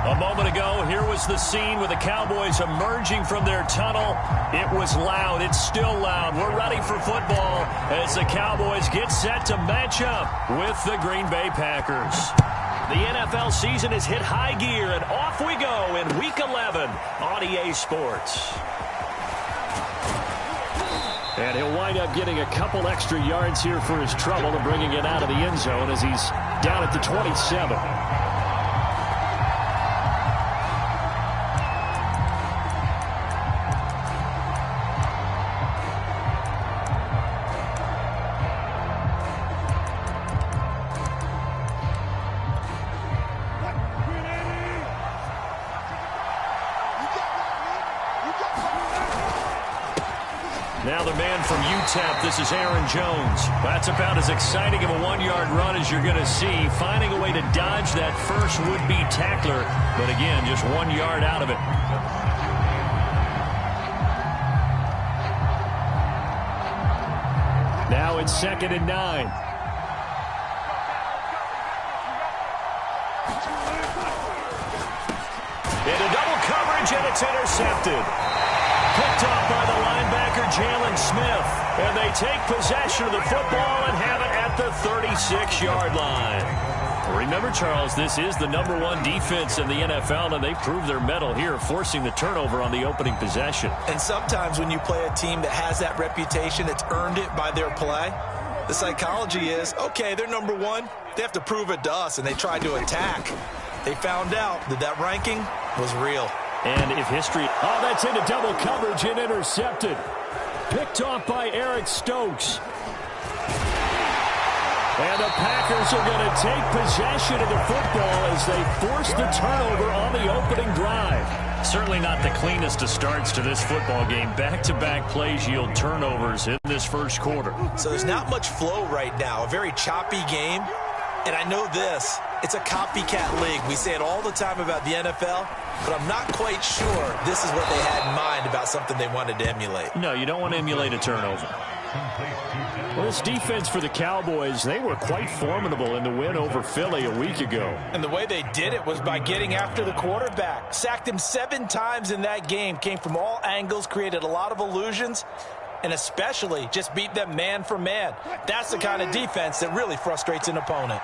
A moment ago, here was the scene with the Cowboys emerging from their tunnel. It was loud. It's still loud. We're ready for football as the Cowboys get set to match up with the Green Bay Packers. The NFL season has hit high gear, and off we go in Week 11 on EA Sports. And he'll wind up getting a couple extra yards here for his trouble and bringing it out of the end zone as he's down at the 27. Now the man from UTEP, this is Aaron Jones. That's about as exciting of a one-yard run as you're going to see. Finding a way to dodge that first would-be tackler. But again, just 1 yard out of it. Now it's 2nd and 9. Into double coverage, and it's intercepted. Picked off by the linebacker, Jalen Smith. And they take possession of the football and have it at the 36-yard line. Remember, Charles, this is the #1 defense in the NFL, and they prove their mettle here, forcing the turnover on the opening possession. And sometimes when you play a team that has that reputation, it's earned it by their play. The psychology is, okay, they're #1. They have to prove it to us, and they tried to attack. They found out that that ranking was real. And if history... Oh, that's into double coverage and intercepted. Picked off by Eric Stokes. And the Packers are going to take possession of the football as they force the turnover on the opening drive. Certainly not the cleanest of starts to this football game. Back-to-back plays yield turnovers in this first quarter. So there's not much flow right now. A very choppy game. And I know this. It's a copycat league. We say it all the time about the NFL, but I'm not quite sure this is what they had in mind about something they wanted to emulate. No, you don't want to emulate a turnover. Well, this defense for the Cowboys, they were quite formidable in the win over Philly a week ago. And the way they did it was by getting after the quarterback. Sacked him 7 times in that game. Came from all angles, created a lot of illusions, and especially just beat them man for man. That's the kind of defense that really frustrates an opponent.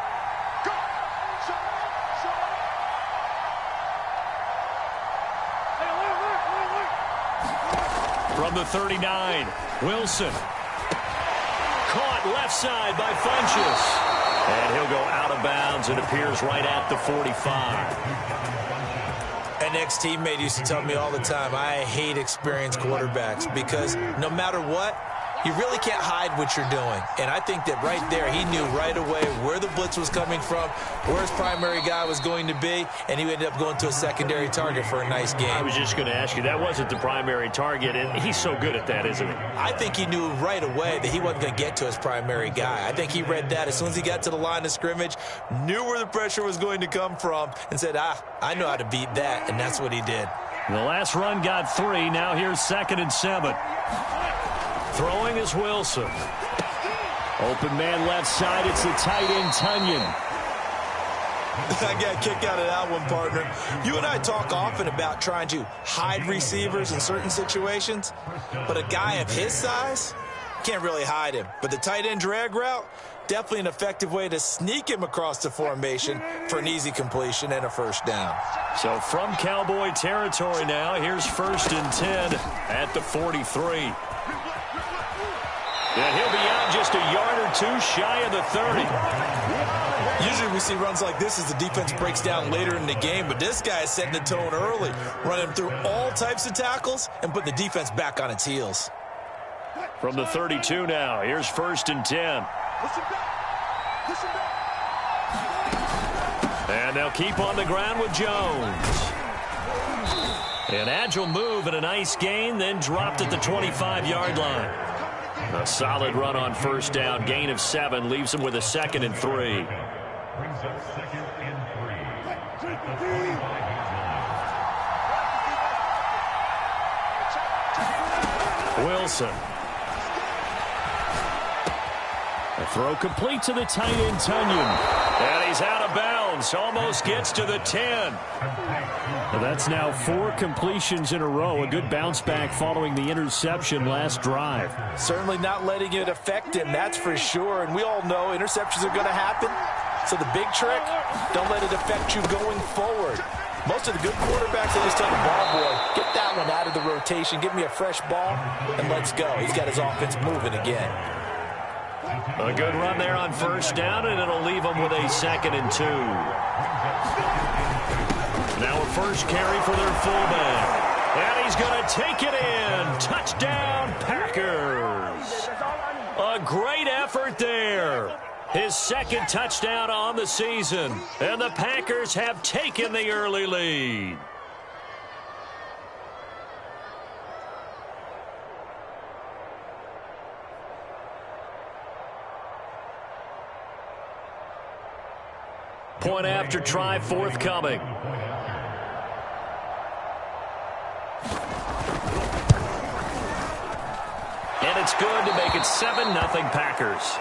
From the 39, Wilson. Caught left side by Funchess. And he'll go out of bounds. It appears right at the 45. An ex-teammate used to tell me all the time, I hate experienced quarterbacks because no matter what, you really can't hide what you're doing. And I think that right there, he knew right away where the blitz was coming from, where his primary guy was going to be, and he ended up going to a secondary target for a nice game. I was just going to ask you, that wasn't the primary target, and he's so good at that, isn't he? I think he knew right away that he wasn't going to get to his primary guy. I think he read that as soon as he got to the line of scrimmage, knew where the pressure was going to come from, and said, I know how to beat that, and that's what he did. The last run got 3. Now here's 2nd and 7. Throwing is Wilson. Open man left side. It's the tight end, Tunyon. I got a kick out of that one, partner. You and I talk often about trying to hide receivers in certain situations, but a guy of his size can't really hide him. But the tight end drag route, definitely an effective way to sneak him across the formation for an easy completion and a first down. So from Cowboy territory now, here's 1st and 10 at the 43. And he'll be out just a yard or 2 shy of the 30. Usually we see runs like this as the defense breaks down later in the game, but this guy is setting the tone early, running through all types of tackles and put the defense back on its heels. From the 32 now, here's 1st and 10. And they'll keep on the ground with Jones. An agile move and a nice gain, then dropped at the 25-yard line. A solid run on 1st down, gain of 7, leaves him with a 2nd and 3. Brings up 2nd and 3. Wilson. A throw complete to the tight end, Tunyon. And he's out of bounds. Jones almost gets to the 10. Well, that's now 4 completions in a row. A good bounce back following the interception last drive. Certainly not letting it affect him, that's for sure. And we all know interceptions are going to happen. So the big trick, don't let it affect you going forward. Most of the good quarterbacks, they just tell the ball boy, get that one out of the rotation, give me a fresh ball, and let's go. He's got his offense moving again. A good run there on first down, and it'll leave them with a 2nd and 2. Now a first carry for their fullback. And he's going to take it in. Touchdown, Packers. A great effort there. His 2nd touchdown on the season. And the Packers have taken the early lead. Point after try forthcoming. And it's good to make it 7-0 Packers.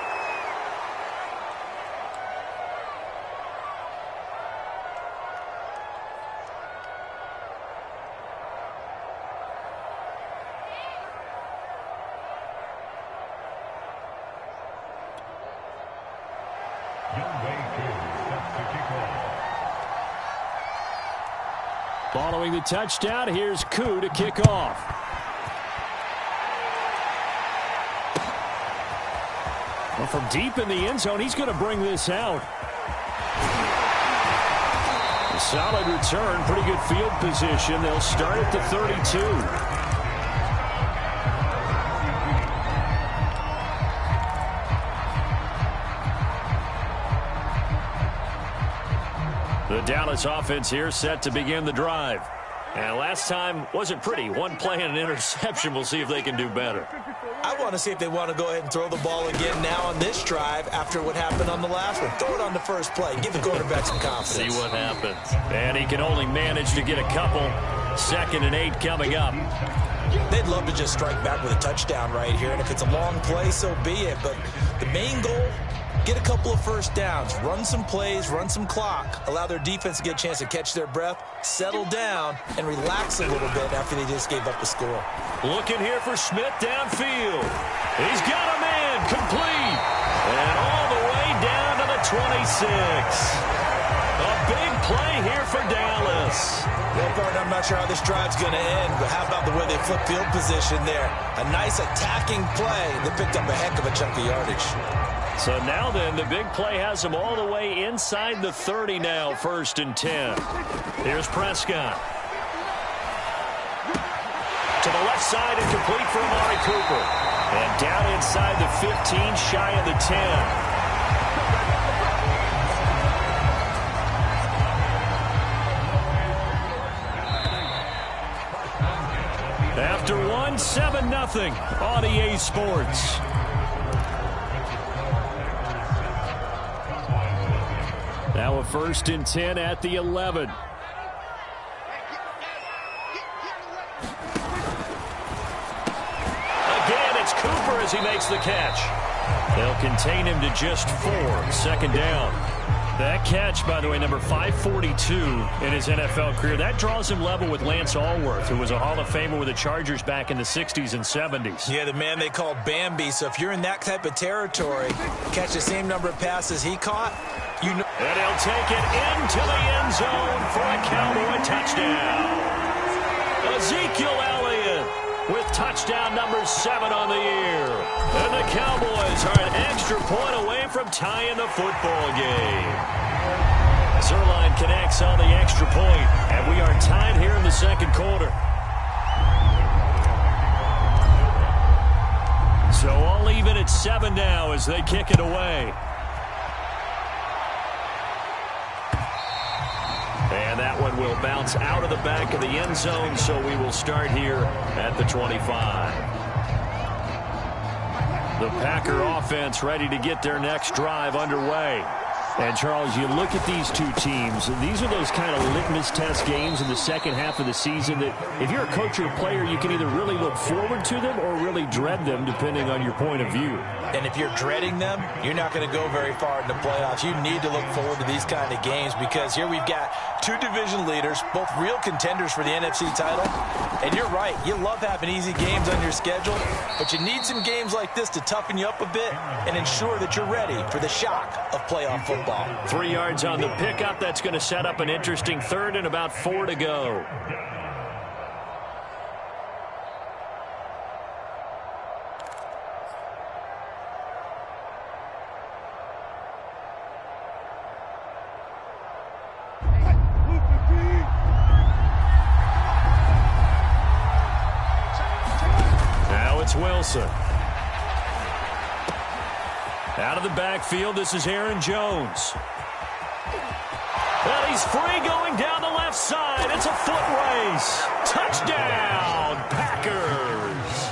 Following the touchdown, here's Koo to kick off. Well, from deep in the end zone, he's going to bring this out. A solid return, pretty good field position. They'll start at the 32. The Dallas offense here set to begin the drive. And last time wasn't pretty. One play and an interception. We'll see if they can do better. I want to see if they want to go ahead and throw the ball again now on this drive after what happened on the last one. Throw it on the first play. Give the quarterback some confidence. See what happens. And he can only manage to get a couple. 2nd and 8 coming up. They'd love to just strike back with a touchdown right here. And if it's a long play, so be it. But the main goal, get a couple of first downs, run some plays, run some clock, allow their defense to get a chance to catch their breath, settle down, and relax a little bit after they just gave up the score. Looking here for Smith downfield. He's got a man complete. And all the way down to the 26. A big play here for Dallas. Well, Bart, I'm not sure how this drive's going to end, but how about the way they flip field position there? A nice attacking play. They picked up a heck of a chunk of yardage. So now then, the big play has them all the way inside the 30 now, 1st and 10. Here's Prescott. To the left side and complete for Amari Cooper. And down inside the 15, shy of the 10. After one, 7-0 on EA Sports. Now a 1st and 10 at the 11. Again, it's Cooper as he makes the catch. They'll contain him to just 4. 2nd down. That catch, by the way, number 542 in his NFL career. That draws him level with Lance Allworth, who was a Hall of Famer with the Chargers back in the 60s and 70s. Yeah, the man they called Bambi. So if you're in that type of territory, catch the same number of passes he caught, you know. And he'll take it into the end zone for a Cowboy touchdown. Ezekiel Elliott with touchdown number 7 on the year. And the Cowboys are an extra point away from tying the football game. Zerline connects on the extra point, and we are tied here in the 2nd quarter. So all even at 7 now as they kick it away. And that one will bounce out of the back of the end zone, so we will start here at the 25. The Packer offense ready to get their next drive underway. And, Charles, you look at these two teams, these are those kind of litmus test games in the second half of the season that if you're a coach or a player, you can either really look forward to them or really dread them, depending on your point of view. And if you're dreading them, you're not going to go very far in the playoffs. You need to look forward to these kind of games because here we've got two division leaders, both real contenders for the NFC title. And you're right, you love having easy games on your schedule, but you need some games like this to toughen you up a bit and ensure that you're ready for the shock of playoff football. 3 yards on the pickup. That's going to set up an interesting third and about 4 to go. Now it's Wilson. Out of the backfield, this is Aaron Jones. And he's free going down the left side. It's a foot race. Touchdown, Packers.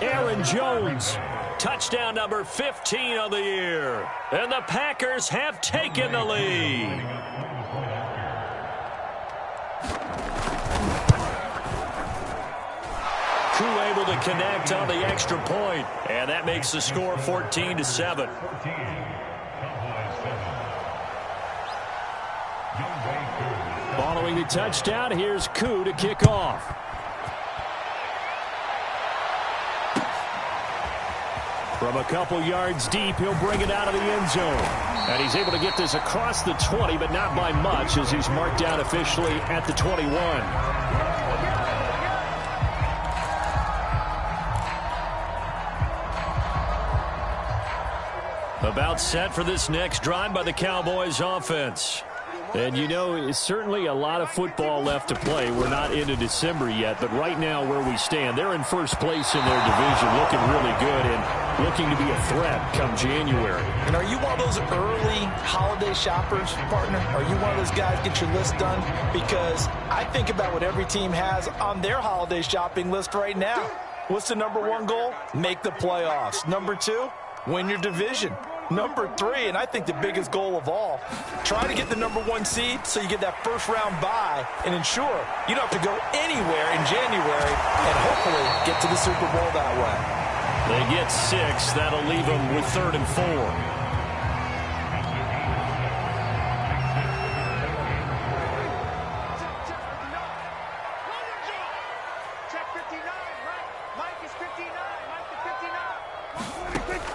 Aaron Jones, touchdown number 15 of the year. And the Packers have taken the lead. Koo able to connect on the extra point, and that makes the score 14-7. Following the touchdown, here's Koo to kick off. From a couple yards deep, he'll bring it out of the end zone. And he's able to get this across the 20, but not by much, as he's marked down officially at the 21. About set for this next drive by the Cowboys offense. And, you know, it's certainly a lot of football left to play. We're not into December yet, but right now where we stand, they're in first place in their division, looking really good and looking to be a threat come January. And are you one of those early holiday shoppers, partner? Are you one of those guys get your list done? Because I think about what every team has on their holiday shopping list right now. What's the #1 goal? Make the playoffs. #2, win your division. #3, and I think the biggest goal of all, try to get the #1 seed so you get that first-round bye and ensure you don't have to go anywhere in January and hopefully get to the Super Bowl that way. They get 6. That'll leave them with 3rd and 4.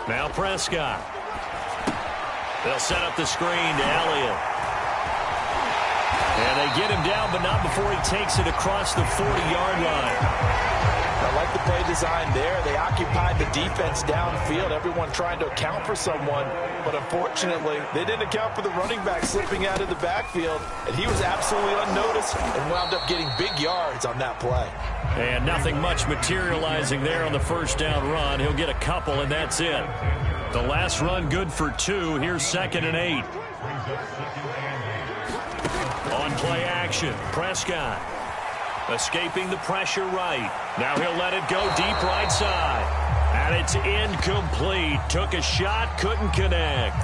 Now Prescott. They'll set up the screen to Elliott. And they get him down, but not before he takes it across the 40-yard line. I like the play design there. They occupied the defense downfield, everyone trying to account for someone. But unfortunately, they didn't account for the running back slipping out of the backfield. And he was absolutely unnoticed and wound up getting big yards on that play. And nothing much materializing there on the first down run. He'll get a couple, and that's it. The last run good for 2. Here's 2nd and 8. On play action, Prescott. Escaping the pressure right. Now he'll let it go deep right side. And it's incomplete. Took a shot, couldn't connect.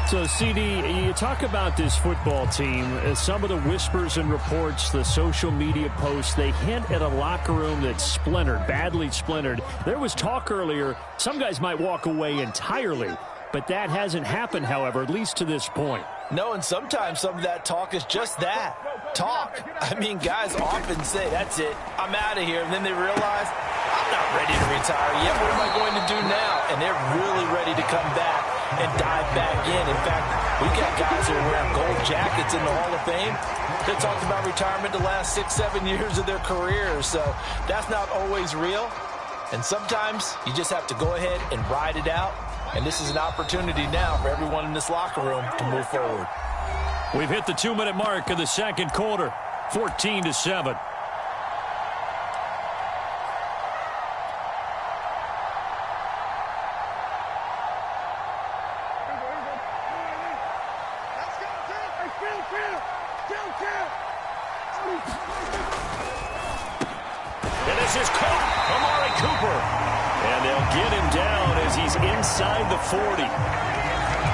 So, CD, you talk about this football team. Some of the whispers and reports, the social media posts, they hint at a locker room that's splintered, badly splintered. There was talk earlier, some guys might walk away entirely. But that hasn't happened, however, at least to this point. No, and sometimes some of that talk is just that, talk. I mean, guys often say, that's it, I'm out of here. And then they realize, I'm not ready to retire yet. What am I going to do now? And they're really ready to come back and dive back in. In fact, we've got guys who are wearing gold jackets in the Hall of Fame. They talked about retirement the last 6-7 years of their careers. So that's not always real. And sometimes you just have to go ahead and ride it out. And this is an opportunity now for everyone in this locker room to move forward. We've hit the 2-minute mark of the second quarter, 14-7. And this is caught. Amari Cooper. And they'll get him down as he's inside the 40.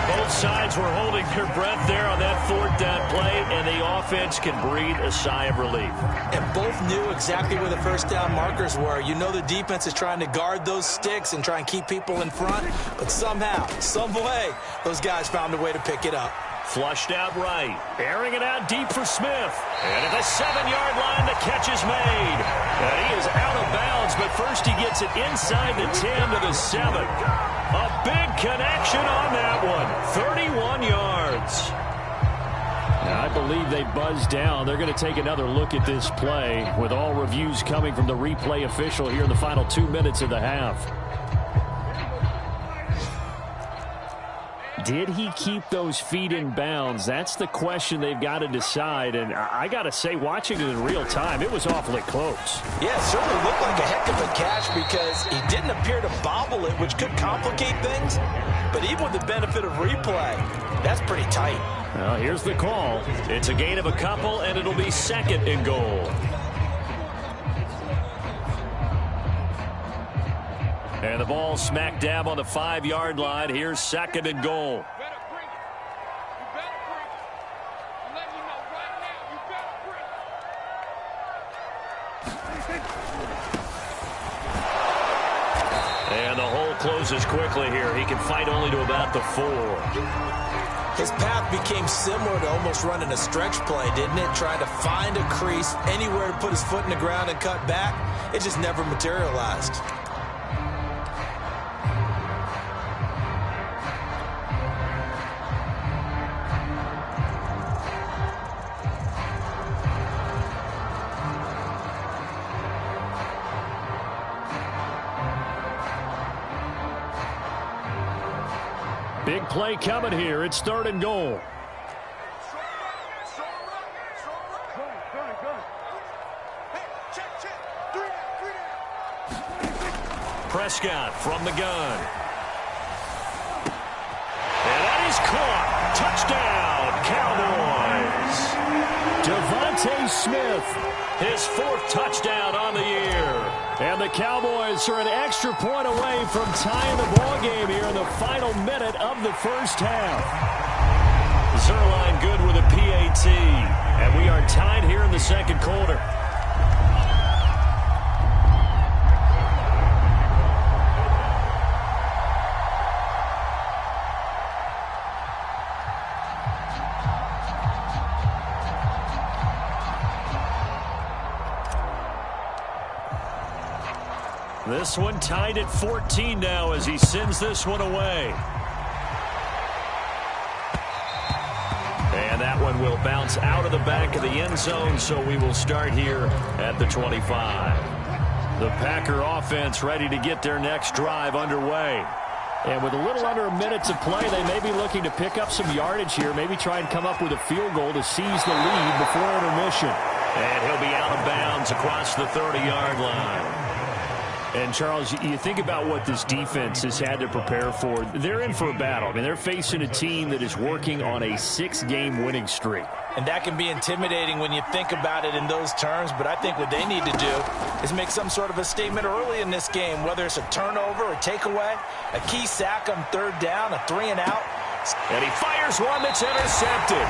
Both sides were holding their breath there on that fourth down play, and the offense can breathe a sigh of relief. And both knew exactly where the first down markers were. You know the defense is trying to guard those sticks and try and keep people in front, but somehow, some way, those guys found a way to pick it up. Flushed out right. Airing it out deep for Smith. And at the 7-yard line, the catch is made. And he is out of bounds, but first he gets it inside the 10 to the 7. A big connection on that one. 31 yards. Now, I believe they buzzed down. They're going to take another look at this play with all reviews coming from the replay official here in the final 2 minutes of the half. Did he keep those feet in bounds? That's the question they've got to decide. And I got to say, watching it in real time, it was awfully close. Yeah, it certainly looked like a heck of a catch because he didn't appear to bobble it, which could complicate things. But even with the benefit of replay, that's pretty tight. Well, here's the call. It's a gain of a couple, and it'll be 2nd and goal. And the ball smack dab on the 5-yard line. Here's 2nd and goal. And the hole closes quickly here. He can fight only to about the 4. His path became similar to almost running a stretch play, didn't it? Trying to find a crease, anywhere to put his foot in the ground and cut back. It just never materialized. Big play coming here. It's 3rd and goal. Prescott from the gun. And that is caught. Touchdown, Cowboys. Devontae Smith, his 4th touchdown on the year. and the Cowboys are an extra point away from tying the ball game here in the final minute of the first half. Zerline good with a PAT, and we are tied here in the second quarter. This one tied at 14 now as he sends this one away. And that one will bounce out of the back of the end zone, so we will start here at the 25. The Packer offense ready to get their next drive underway. And with a little under a minute to play, they may be looking to pick up some yardage here, maybe try and come up with a field goal to seize the lead before intermission. And he'll be out of bounds across the 30-yard line. And, Charles, you think about what this defense has had to prepare for. They're in for a battle. I mean, they're facing a team that is working on a 6-game winning streak. And that can be intimidating when you think about it in those terms, but I think what they need to do is make some sort of a statement early in this game, whether it's a turnover, a takeaway, a key sack on third down, a 3-and-out. And he fires one that's intercepted.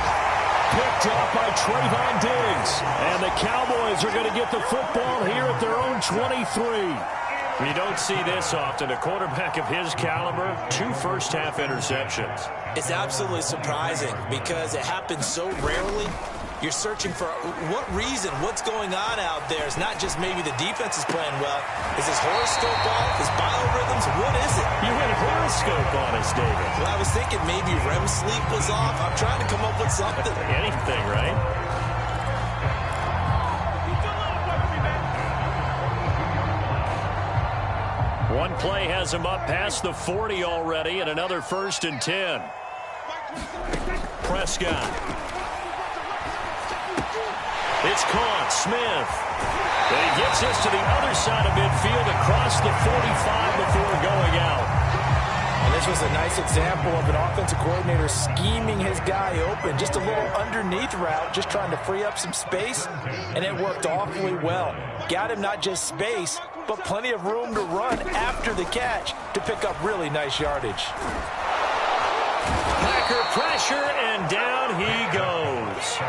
Picked up by Trayvon Diggs. And the Cowboys are going to get the football here at their own 23. You don't see this often. A quarterback of his caliber, 2 first-half interceptions. It's absolutely surprising because it happens so rarely. You're searching for what reason, what's going on out there. It's not just maybe the defense is playing well. Is his horoscope off? His biorhythms? What is it? You had a horoscope on us, David. Well, I was thinking maybe REM sleep was off. I'm trying to come up with something. Anything, right? One play has him up past the 40 already, and another 1st and 10. Prescott. It's caught. Smith. And he gets this to the other side of midfield across the 45 before going out. And this was a nice example of an offensive coordinator scheming his guy open. Just a little underneath route, just trying to free up some space, and it worked awfully well. Got him not just space, but plenty of room to run after the catch to pick up really nice yardage. Linebacker pressure, and down he goes.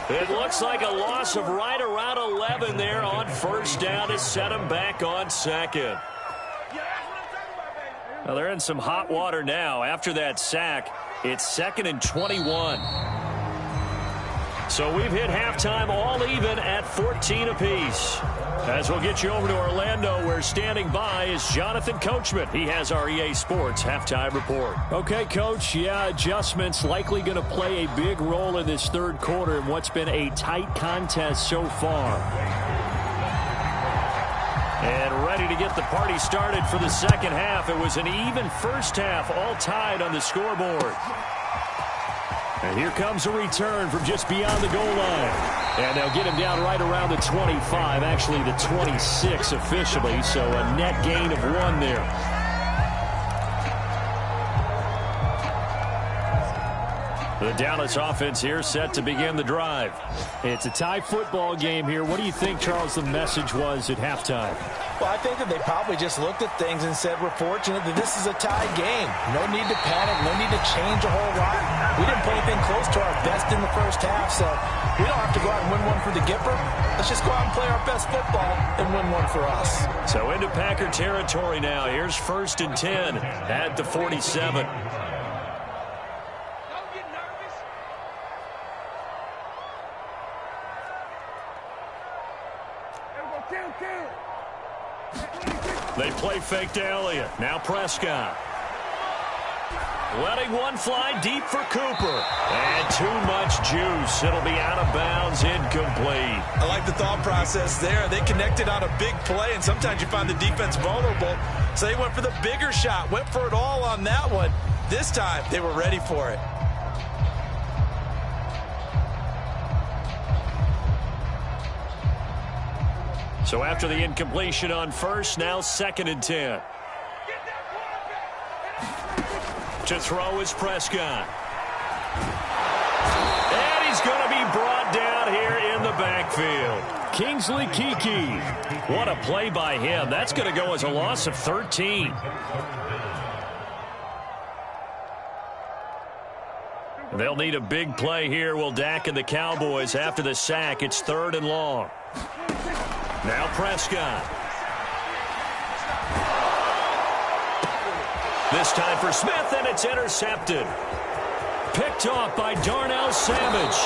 It looks like a loss of right around 11 there on first down to set him back on second. Well, they're in some hot water now. After that sack, it's 2nd and 21. So we've hit halftime all even at 14 apiece. As we'll get you over to Orlando, where standing by is Jonathan Coachman. He has our EA Sports halftime report. Okay, Coach. Yeah, adjustments likely going to play a big role in this third quarter in what's been a tight contest so far. And ready to get the party started for the second half. It was an even first half, all tied on the scoreboard. And here comes a return from just beyond the goal line. And they'll get him down right around the 25, actually the 26 officially, so a net gain of 1 there. The Dallas offense here set to begin the drive. It's a tie football game here. What do you think, Charles, the message was at halftime? Well, I think that they probably just looked at things and said, we're fortunate that this is a tie game. No need to panic. No need to change a whole lot. We didn't play anything close to our best in the first half, so we don't have to go out and win one for the Gipper. Let's just go out and play our best football and win one for us. So into Packer territory now. Here's 1st and 10 at the 47. They play fake to Elliott. Now Prescott. Letting one fly deep for Cooper. And too much juice. It'll be out of bounds, incomplete. I like the thought process there. They connected on a big play, and sometimes you find the defense vulnerable. So they went for the bigger shot, went for it all on that one. This time, they were ready for it. So after the incompletion on first, now 2nd and 10. To throw is Prescott. And he's going to be brought down here in the backfield. Kingsley Keke. What a play by him. That's going to go as a loss of 13. They'll need a big play here, will Dak and the Cowboys. After the sack, it's 3rd and long. Now Prescott. This time for Smith, and it's intercepted. Picked off by Darnell Savage.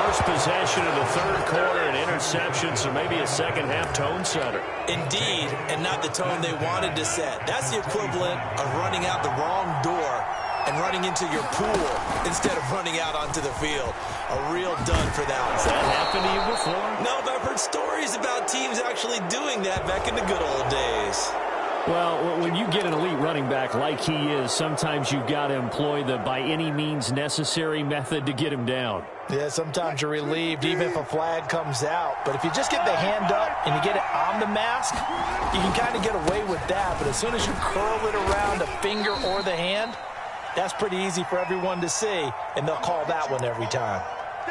First possession of the third quarter, an interception, so maybe a second-half tone setter. Indeed, and not the tone they wanted to set. That's the equivalent of running out the wrong door and running into your pool instead of running out onto the field. A real dud for that one. Has that happened to you before? No, but I've heard stories about teams actually doing that back in the good old days. Well, when you get an elite running back like he is, sometimes you've got to employ the by any means necessary method to get him down. Yeah, sometimes you're relieved even if a flag comes out. But if you just get the hand up and you get it on the mask, you can kind of get away with that. But as soon as you curl it around the finger or the hand, that's pretty easy for everyone to see, and they'll call that one every time.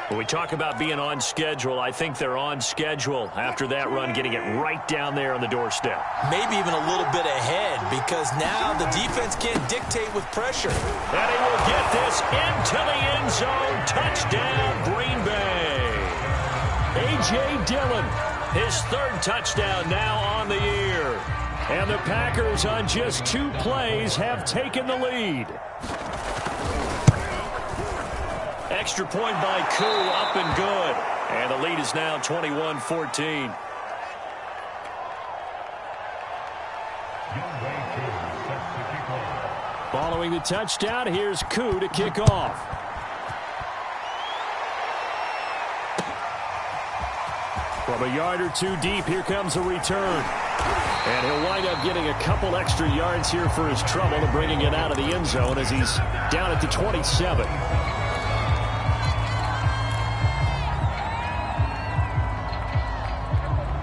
When we talk about being on schedule, I think they're on schedule after that run, getting it right down there on the doorstep. Maybe even a little bit ahead, because now the defense can't dictate with pressure. And he will get this into the end zone. Touchdown, Green Bay. A.J. Dillon, his 3rd touchdown now on the year. And the Packers on just 2 plays have taken the lead. Extra point by Koo, up and good. And the lead is now 21-14. Following the touchdown, here's Koo to kick off. From a yard or 2 deep, here comes a return. And he'll wind up getting a couple extra yards here for his trouble and bringing it out of the end zone as he's down at the 27.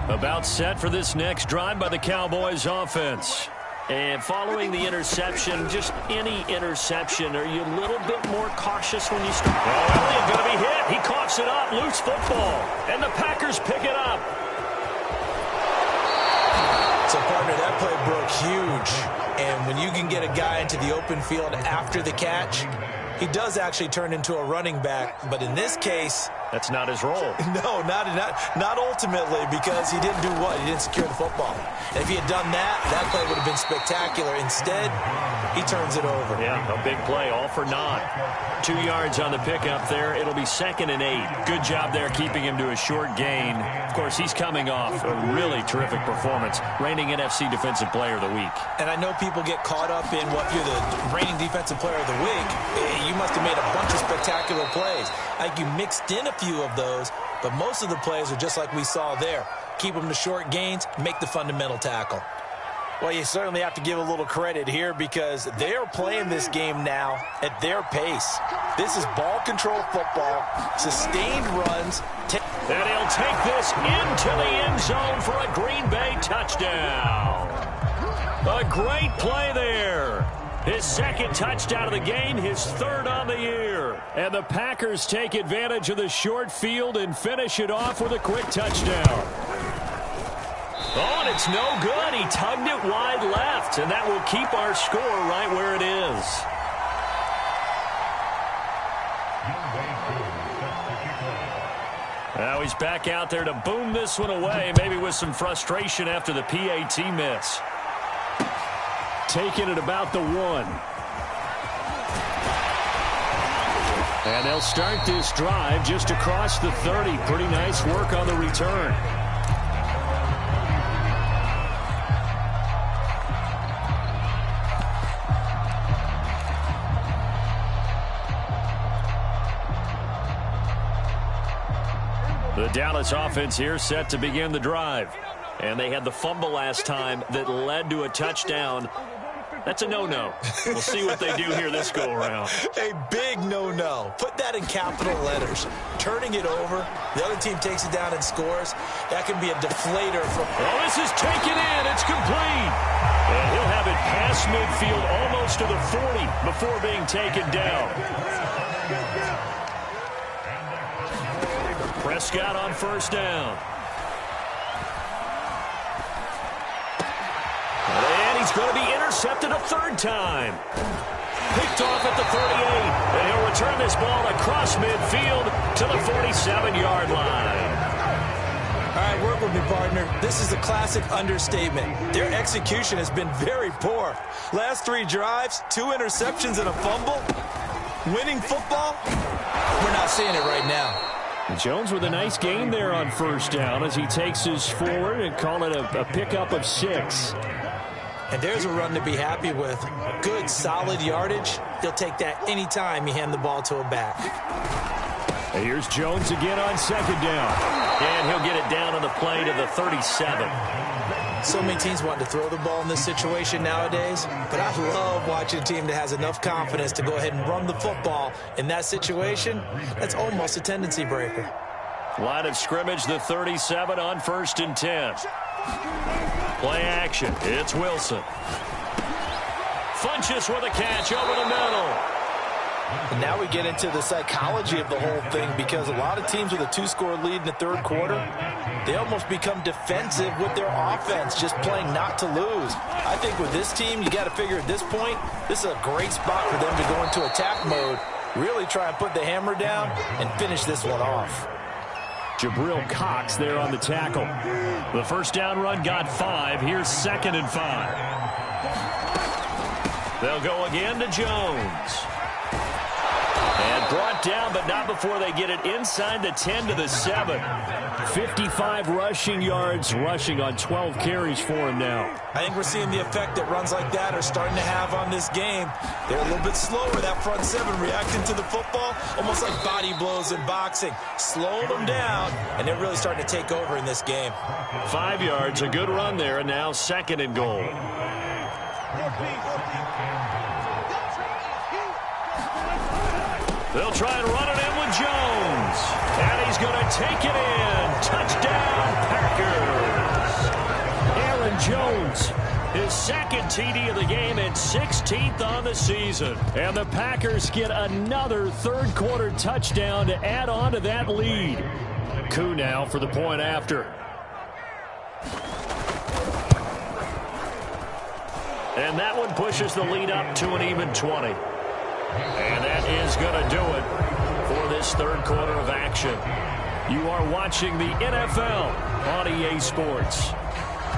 About set for this next drive by the Cowboys offense. And following the interception, just any interception, are you a little bit more cautious when you start? Oh, Elliott going to be hit. He coughs it up, loose football. And the Packers pick it up. So, partner, that play broke huge. And when you can get a guy into the open field after the catch, he does actually turn into a running back. But in this case, that's not his role. No, not ultimately, because he didn't do what? He didn't secure the football. And if he had done that, that play would have been spectacular. Instead, he turns it over. Yeah, a big play, all for naught. 2 yards on the pickup there. It'll be 2nd and 8. Good job there keeping him to a short gain. Of course, he's coming off a really terrific performance, reigning NFC Defensive Player of the Week. And I know people get caught up in what you're the reigning Defensive Player of the Week. You must have made a bunch of spectacular plays. I think you mixed in a few of those, but most of the plays are just like we saw there. Keep them to short gains, make the fundamental tackle. Well, you certainly have to give a little credit here because they're playing this game now at their pace. This is ball control football, sustained runs. And he'll take this into the end zone for a Green Bay touchdown. A great play there. His 2nd touchdown of the game, his 3rd on the year. And the Packers take advantage of the short field and finish it off with a quick touchdown. Oh, and it's no good. He tugged it wide left, and that will keep our score right where it is. Now he's back out there to boom this one away, maybe with some frustration after the PAT miss. Taking it about the 1. And they'll start this drive just across the 30. Pretty nice work on the return. The Dallas offense here set to begin the drive. And they had the fumble last time that led to a touchdown. That's a no-no. We'll see what they do here this go-around. A big no-no. Put that in capital letters. Turning it over, the other team takes it down and scores. That can be a deflator from... Oh, this is taken in. It's complete. And he'll have it past midfield almost to the 40 before being taken down. Prescott on 1st down. And he's going to be intercepted a 3rd time. Picked off at the 38. And he'll return this ball across midfield to the 47-yard line. All right, work with me, partner. This is a classic understatement. Their execution has been very poor. Last 3 drives, 2 interceptions and a fumble. Winning football? We're not seeing it right now. Jones with a nice gain there on 1st down as he takes his forward and call it a pickup of 6. And there's a run to be happy with. Good, solid yardage. He'll take that anytime you hand the ball to a back. And here's Jones again on 2nd down. And he'll get it down on the play to the 37. So many teams want to throw the ball in this situation nowadays, but I love watching a team that has enough confidence to go ahead and run the football. In that situation, that's almost a tendency breaker. Line of scrimmage, the 37 on 1st and 10. Play action. It's Wilson. Funches with a catch over the middle. And now we get into the psychology of the whole thing because a lot of teams with a 2-score lead in the 3rd quarter, they almost become defensive with their offense, just playing not to lose. I think with this team, you got to figure at this point, this is a great spot for them to go into attack mode, really try and put the hammer down and finish this one off. Jabril Cox there on the tackle. The 1st down run got 5. Here's 2nd and 5. They'll go again to Jones. And brought down, but not before they get it inside the 10 to the 7. 55 rushing yards, rushing on 12 carries for him now. I think we're seeing the effect that runs like that are starting to have on this game. They're a little bit slower, that front 7, reacting to the football, almost like body blows in boxing. Slowing them down, and they're really starting to take over in this game. 5 yards, a good run there, and now 2nd and goal. They'll try and run it in with Jones. And he's going to take it in. Touchdown, Packers. Aaron Jones, his 2nd TD of the game and 16th on the season. And the Packers get another 3rd quarter touchdown to add on to that lead. Koo now for the point after. And that one pushes the lead up to an even 20. And that is going to do it for this third quarter of action. You are watching the NFL on EA Sports.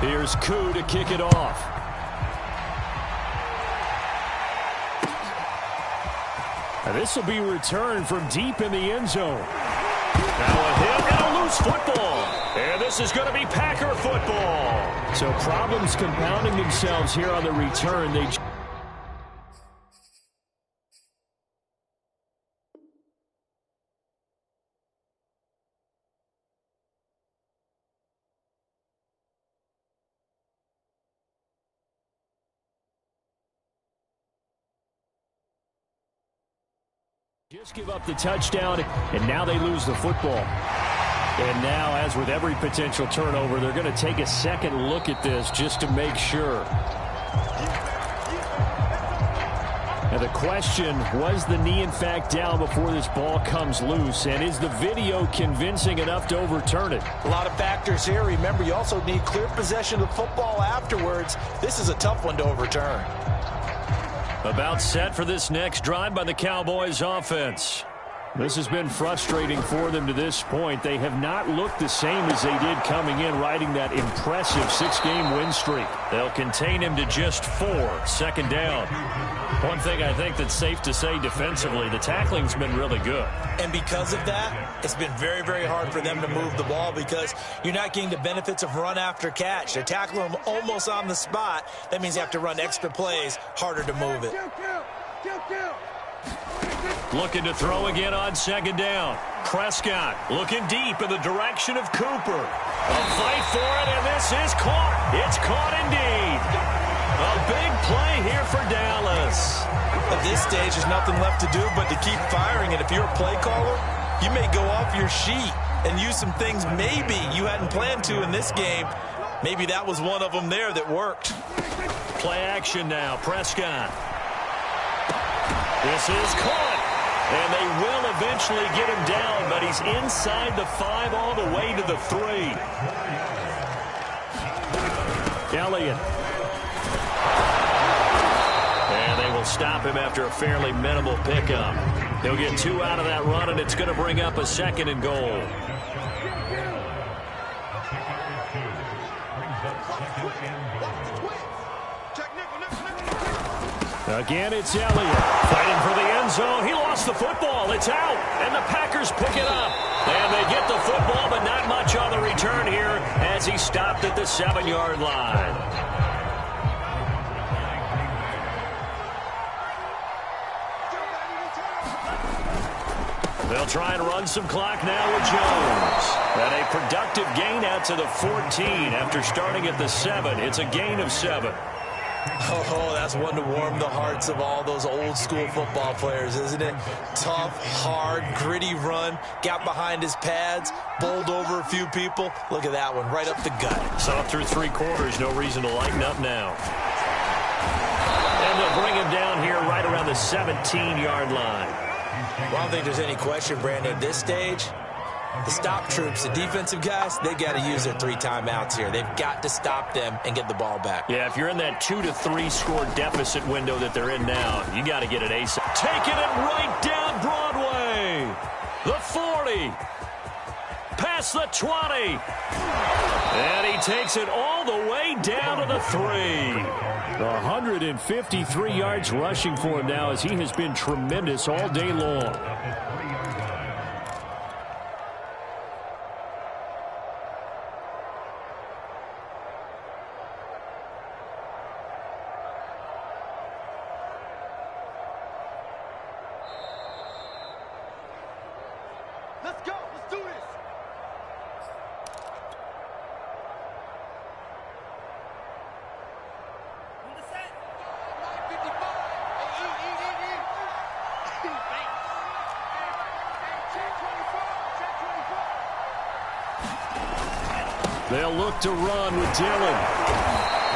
Here's Koo to kick it off. And this will be returned from deep in the end zone. Now a hit and a loose football. And this is going to be Packer football. So problems compounding themselves here on the return. They just give up the touchdown, and now they lose the football. And now, as with every potential turnover, they're going to take a second look at this just to make sure. And the question, was the knee in fact down before this ball comes loose? And is the video convincing enough to overturn it? A lot of factors here. Remember, you also need clear possession of the football afterwards. This is a tough one to overturn. About set for this next drive by the Cowboys offense. This has been frustrating for them to this point. They have not looked the same as they did coming in, riding that impressive 6-game win streak. They'll contain him to just 4, second down. One thing I think that's safe to say defensively, the tackling's been really good. And because of that, it's been very, very hard for them to move the ball because you're not getting the benefits of run after catch. They're tackling them almost on the spot. That means you have to run extra plays, harder to move it. Looking to throw again on second down. Prescott looking deep in the direction of Cooper. A fight for it, and this is caught. It's caught indeed. A big play here for Dallas. At this stage, there's nothing left to do but to keep firing. And if you're a play caller, you may go off your sheet and use some things maybe you hadn't planned to in this game. Maybe that was one of them there that worked. Play action now. Prescott. This is caught. And they will eventually get him down, but he's inside the 5 all the way to the 3. Elliott. And they will stop him after a fairly minimal pickup. He'll get 2 out of that run, and it's going to bring up a 2nd and goal. Again, it's Elliott fighting for the end zone. He lost the football. It's out, and the Packers pick it up. And they get the football, but not much on the return here as he stopped at the 7-yard line. They'll try and run some clock now with Jones. And a productive gain out to the 14 after starting at the 7. It's a gain of 7. Oh, that's one to warm the hearts of all those old school football players, isn't it? Tough, hard, gritty run. Got behind his pads, bowled over a few people. Look at that one, right up the gut. Saw through 3 quarters, no reason to lighten up now. And they'll bring him down here right around the 17-yard line. Well, I don't think there's any question, Brandon, at this stage. The stop troops, the defensive guys, they got to use their 3 timeouts here. They've got to stop them and get the ball back. Yeah, if you're in that 2 to 3 score deficit window that they're in now, you got to get it ASAP. Taking it right down Broadway. The 40. Past the 20. And he takes it all the way down to the 3. 153 yards rushing for him now as he has been tremendous all day long. Let's go. Let's do this. On the set. 9:55. Check 24. They'll look to run with Dillon.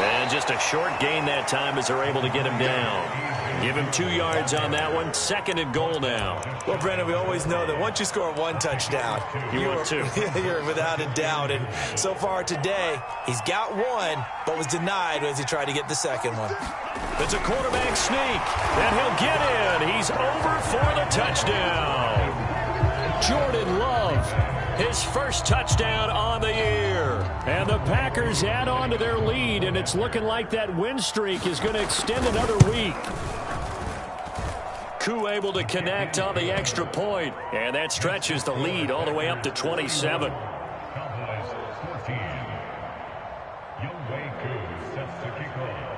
And just a short gain that time as they're able to get him down. Give him 2 yards on that one. 2nd and goal now. Well, Brandon, we always know that once you score 1 touchdown, want 2. You're without a doubt. And so far today, he's got 1, but was denied as he tried to get the 2nd one. It's a quarterback sneak, and he'll get in. He's over for the touchdown. Jordan Love, his first touchdown on the year. And the Packers add on to their lead, and it's looking like that win streak is going to extend another week. Koo able to connect on the extra point, and that stretches the lead all the way up to 27. Cowboys 14. Younghoe Koo sets the kickoff.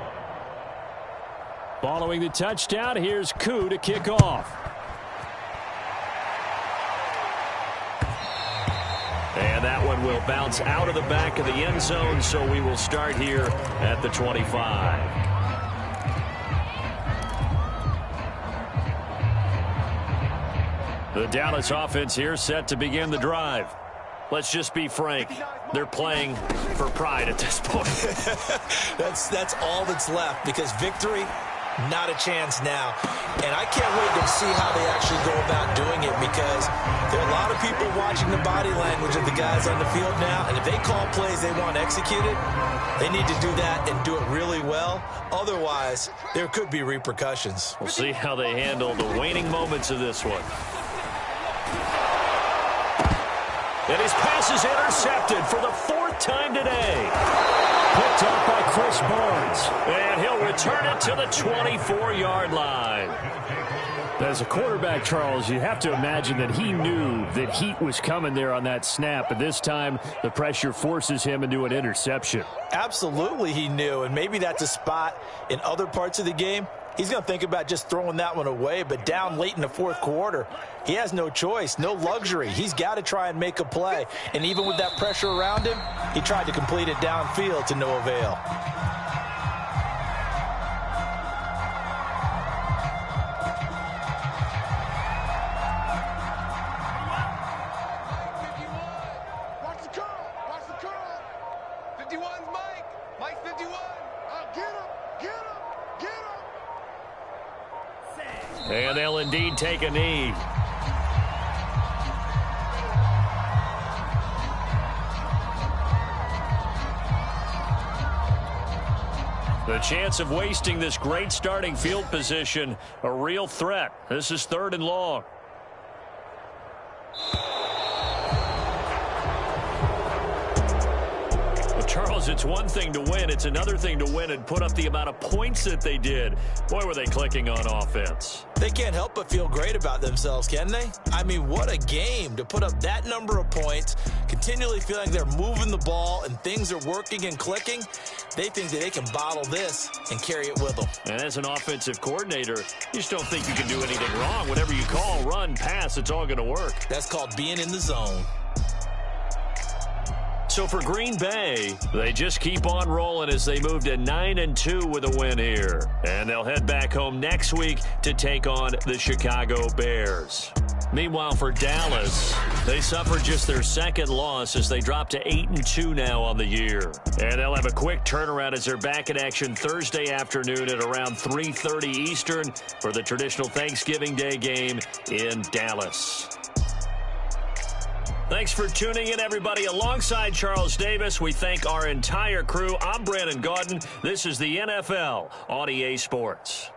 Following the touchdown, here's Koo to kick off. And that one will bounce out of the back of the end zone, so we will start here at the 25. The Dallas offense here set to begin the drive. Let's just be frank. They're playing for pride at this point. That's all that's left, because victory, not a chance now. And I can't wait to see how they actually go about doing it, because there are a lot of people watching the body language of the guys on the field now, and if they call plays they want executed, they need to do that and do it really well. Otherwise, there could be repercussions. We'll see how they handle the waning moments of this one. And his pass is intercepted for the 4th time today. Picked up by Chris Barnes. And he'll return it to the 24-yard line. As a quarterback, Charles, you have to imagine that he knew that heat was coming there on that snap. But this time, the pressure forces him into an interception. Absolutely he knew, and maybe that's a spot in other parts of the game. He's going to think about just throwing that one away, but down late in the 4th quarter, he has no choice, no luxury. He's got to try and make a play. And even with that pressure around him, he tried to complete it downfield to no avail. Watch the curl. Watch the curl. 51's Mike. Mike 51. Get him. Get him. Get him. And they'll indeed take a knee. The chance of wasting this great starting field position, a real threat. This is 3rd and long. Charles, it's one thing to win. It's another thing to win and put up the amount of points that they did. Boy, were they clicking on offense. They can't help but feel great about themselves, can they? I mean, what a game to put up that number of points, continually feeling they're moving the ball and things are working and clicking. They think that they can bottle this and carry it with them. And as an offensive coordinator, you just don't think you can do anything wrong. Whatever you call, run, pass, it's all going to work. That's called being in the zone. So for Green Bay, they just keep on rolling as they move to 9-2 with a win here. And they'll head back home next week to take on the Chicago Bears. Meanwhile, for Dallas, they suffered just their 2nd loss as they drop to 8-2 now on the year. And they'll have a quick turnaround as they're back in action Thursday afternoon at around 3:30 Eastern for the traditional Thanksgiving Day game in Dallas. Thanks for tuning in, everybody. Alongside Charles Davis, we thank our entire crew. I'm Brandon Gaudin. This is the NFL on EA Sports.